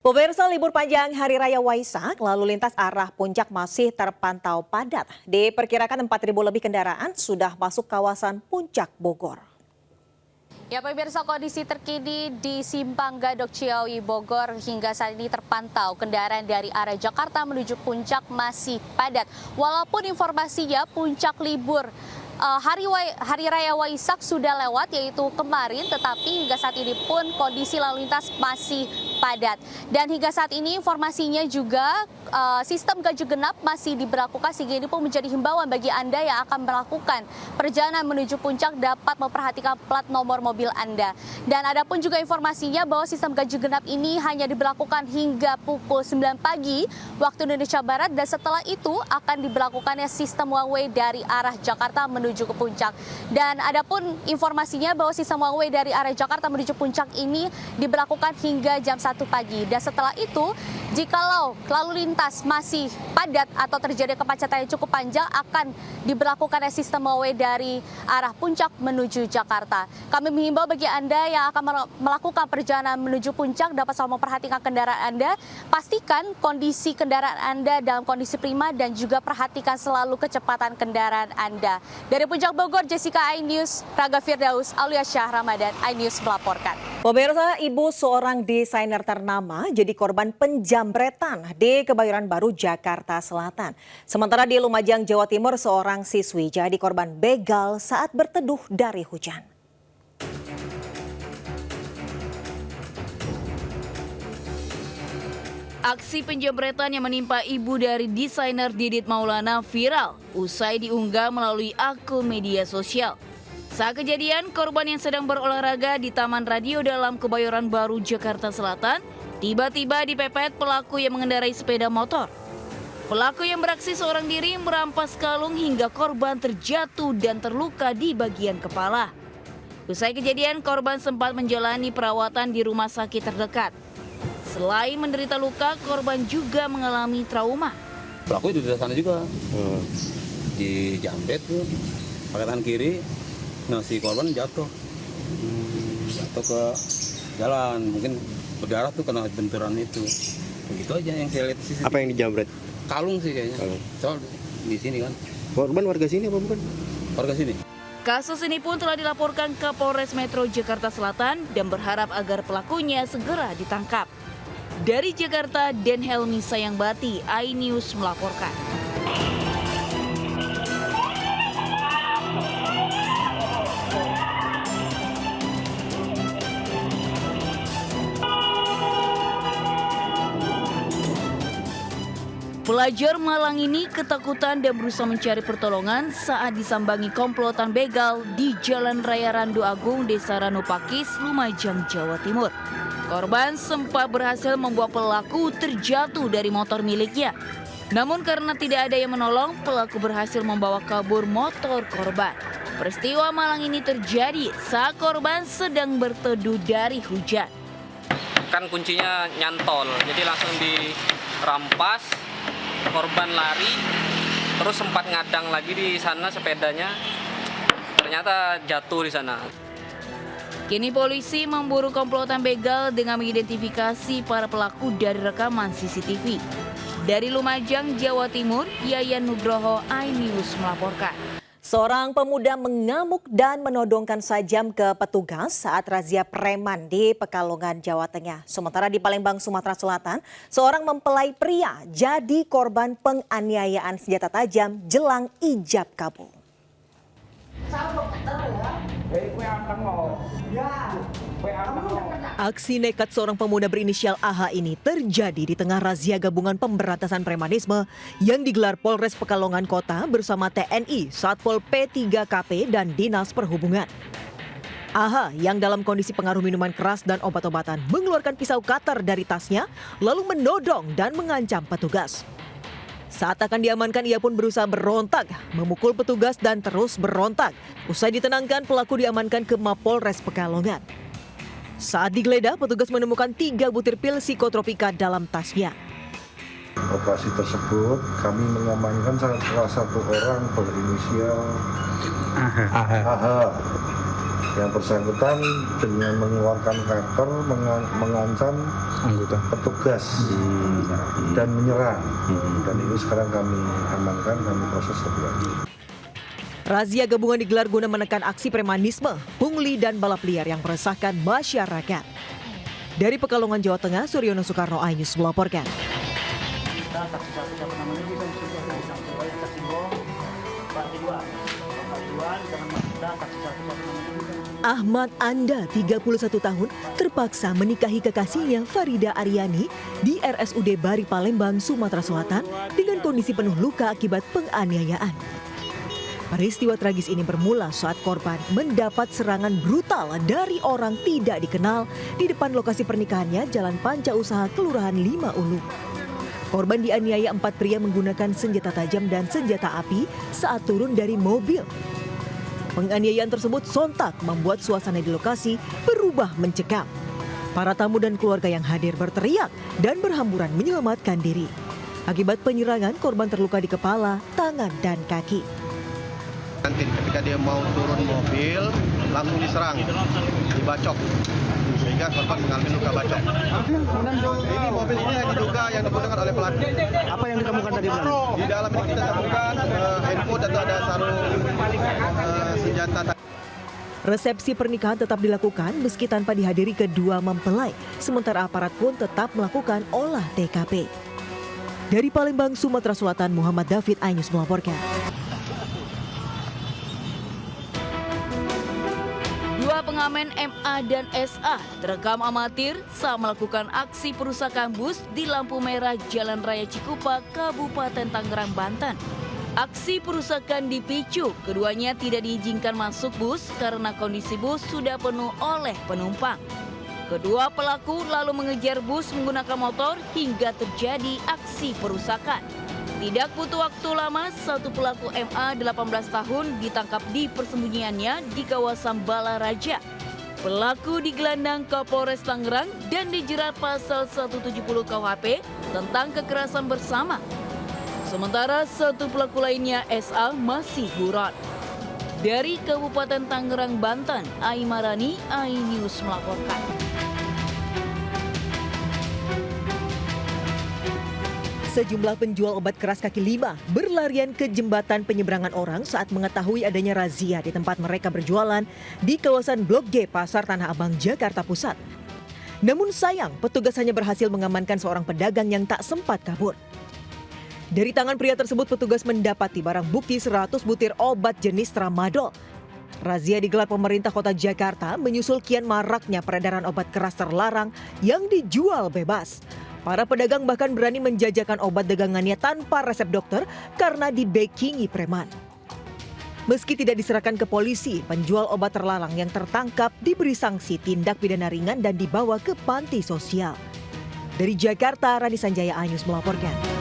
Pemirsa, libur panjang Hari Raya Waisak, lalu lintas arah puncak masih terpantau padat. Diperkirakan 4.000 lebih kendaraan sudah masuk kawasan Puncak Bogor. Ya pemirsa, kondisi terkini di Simpang Gadok Ciawi Bogor hingga saat ini terpantau kendaraan dari arah Jakarta menuju puncak masih padat. Walaupun informasinya puncak libur Hari Raya Waisak sudah lewat yaitu kemarin, tetapi hingga saat ini pun kondisi lalu lintas masih padat. Dan hingga saat ini informasinya juga sistem ganjil genap masih diberlakukan sehingga ini pun menjadi himbauan bagi Anda yang akan melakukan perjalanan menuju puncak dapat memperhatikan plat nomor mobil Anda. Dan ada pun juga informasinya bahwa sistem ganjil genap ini hanya diberlakukan hingga pukul 9 pagi waktu Indonesia Barat dan setelah itu akan diberlakukannya sistem one way dari arah Jakarta menuju ke puncak. Dan ada pun informasinya bahwa sistem one way dari arah Jakarta menuju puncak ini diberlakukan hingga jam 1 pagi. Dan setelah itu, jikalau lalu lintas masih padat atau terjadi kemacetan yang cukup panjang, akan diberlakukan sistem one way dari arah puncak menuju Jakarta. Kami menghimbau bagi Anda yang akan melakukan perjalanan menuju puncak dapat selalu memperhatikan kendaraan Anda. Pastikan kondisi kendaraan Anda dalam kondisi prima dan juga perhatikan selalu kecepatan kendaraan Anda. Dari Puncak Bogor, Jessica, iNews, Raga Firdaus, Aulia Syah Ramadan, iNews melaporkan. Pemirsa, ibu seorang desainer ternama jadi korban penjambretan di Kebayoran Baru, Jakarta Selatan. Sementara di Lumajang, Jawa Timur, seorang siswi jadi korban begal saat berteduh dari hujan. Aksi penjambretan yang menimpa ibu dari desainer Didit Maulana viral usai diunggah melalui akun media sosial. Saat kejadian, korban yang sedang berolahraga di Taman Radio Dalam Kebayoran Baru, Jakarta Selatan, tiba-tiba dipepet pelaku yang mengendarai sepeda motor. Pelaku yang beraksi seorang diri merampas kalung hingga korban terjatuh dan terluka di bagian kepala. Usai kejadian, korban sempat menjalani perawatan di rumah sakit terdekat. Selain menderita luka, korban juga mengalami trauma. Pelaku itu di sana juga, di jambret tuh, pakai tangan kiri. Nah si korban jatuh ke jalan, mungkin berdarah tuh kena benturan itu. Begitu aja yang saya lihat sih. Apa yang dijambret? Kalung sih kayaknya. Soal di sini kan. Korban warga sini apa bukan? Warga sini. Kasus ini pun telah dilaporkan ke Polres Metro Jakarta Selatan dan berharap agar pelakunya segera ditangkap. Dari Jakarta, Den Helmi Sayangbati, iNews melaporkan. Pelajar Malang ini ketakutan dan berusaha mencari pertolongan saat disambangi komplotan begal di Jalan Raya Randu Agung, Desa Ranupakis, Lumajang, Jawa Timur. Korban sempat berhasil membuat pelaku terjatuh dari motor miliknya. Namun karena tidak ada yang menolong, pelaku berhasil membawa kabur motor korban. Peristiwa malang ini terjadi saat korban sedang berteduh dari hujan. Kan kuncinya nyantol, jadi langsung dirampas, korban lari, terus sempat ngadang lagi di sana sepedanya, ternyata jatuh di sana. Kini polisi memburu komplotan begal dengan mengidentifikasi para pelaku dari rekaman CCTV. Dari Lumajang, Jawa Timur, Yayan Nugroho, iNews melaporkan. Seorang pemuda mengamuk dan menodongkan sajam ke petugas saat razia preman di Pekalongan, Jawa Tengah. Sementara di Palembang, Sumatera Selatan, seorang mempelai pria jadi korban penganiayaan senjata tajam jelang ijab kabul. Aksi nekat seorang pemuda berinisial AH ini terjadi di tengah razia gabungan pemberantasan premanisme yang digelar Polres Pekalongan Kota bersama TNI, Satpol P3KP dan Dinas Perhubungan. AH yang dalam kondisi pengaruh minuman keras dan obat-obatan mengeluarkan pisau cutter dari tasnya lalu menodong dan mengancam petugas. Saat akan diamankan, ia pun berusaha berontak, memukul petugas dan terus berontak. Usai ditenangkan, pelaku diamankan ke Mapolres Pekalongan. Saat digeledah, petugas menemukan 3 butir pil psikotropika dalam tasnya. Operasi tersebut kami mengamankan salah satu orang berinisial AH Yang bersangkutan dengan mengeluarkan kater mengancam anggota petugas dan menyerang. Dan itu sekarang kami amankan, kami proses lebih lanjut. Razia gabungan digelar guna menekan aksi premanisme, pungli dan balap liar yang meresahkan masyarakat. Dari Pekalongan, Jawa Tengah, Suryono Soekarno, iNews melaporkan. Ahmad Anda, 31 tahun, terpaksa menikahi kekasihnya Farida Aryani di RSUD Bari Palembang, Sumatera Selatan dengan kondisi penuh luka akibat penganiayaan. Peristiwa tragis ini bermula saat korban mendapat serangan brutal dari orang tidak dikenal di depan lokasi pernikahannya Jalan Panca Usaha, Kelurahan 5 Ulu. Korban dianiaya 4 pria menggunakan senjata tajam dan senjata api saat turun dari mobil. Penganiayaan tersebut sontak membuat suasana di lokasi berubah mencekam. Para tamu dan keluarga yang hadir berteriak dan berhamburan menyelamatkan diri. Akibat penyerangan, korban terluka di kepala, tangan, dan kaki. Nanti ketika dia mau turun mobil, langsung diserang, dibacok, sehingga korban mengalami luka bacok. Ini mobil ini yang diduga yang digunakan oleh pelaku. Apa yang ditemukan tadi, Bang? Di dalam ini kita temukan handphone atau ada sarung senjata. Resepsi pernikahan tetap dilakukan meski tanpa dihadiri kedua mempelai, sementara aparat pun tetap melakukan olah TKP. Dari Palembang, Sumatera Selatan, Muhammad David, iNews melaporkan. Dua pengamen MA dan SA terekam amatir saat melakukan aksi perusakan bus di lampu merah Jalan Raya Cikupa, Kabupaten Tangerang, Banten. Aksi perusakan dipicu, keduanya tidak diizinkan masuk bus karena kondisi bus sudah penuh oleh penumpang. Kedua pelaku lalu mengejar bus menggunakan motor hingga terjadi aksi perusakan. Tidak butuh waktu lama, satu pelaku MA 18 tahun ditangkap di persembunyiannya di kawasan Balaraja. Pelaku digelandang ke Polres Tangerang dan dijerat pasal 170 KUHP tentang kekerasan bersama. Sementara satu pelaku lainnya SA masih buron. Dari Kabupaten Tangerang, Banten, Aimarani, iNews melaporkan. Sejumlah penjual obat keras kaki lima berlarian ke jembatan penyeberangan orang saat mengetahui adanya razia di tempat mereka berjualan di kawasan Blok G, Pasar Tanah Abang, Jakarta Pusat. Namun sayang, petugas hanya berhasil mengamankan seorang pedagang yang tak sempat kabur. Dari tangan pria tersebut, petugas mendapati barang bukti 100 butir obat jenis tramadol. Razia digelar pemerintah kota Jakarta menyusul kian maraknya peredaran obat keras terlarang yang dijual bebas. Para pedagang bahkan berani menjajakan obat dagangannya tanpa resep dokter karena dibekingi preman. Meski tidak diserahkan ke polisi, penjual obat terlarang yang tertangkap diberi sanksi tindak pidana ringan dan dibawa ke panti sosial. Dari Jakarta, Rani Sanjaya, iNews melaporkan.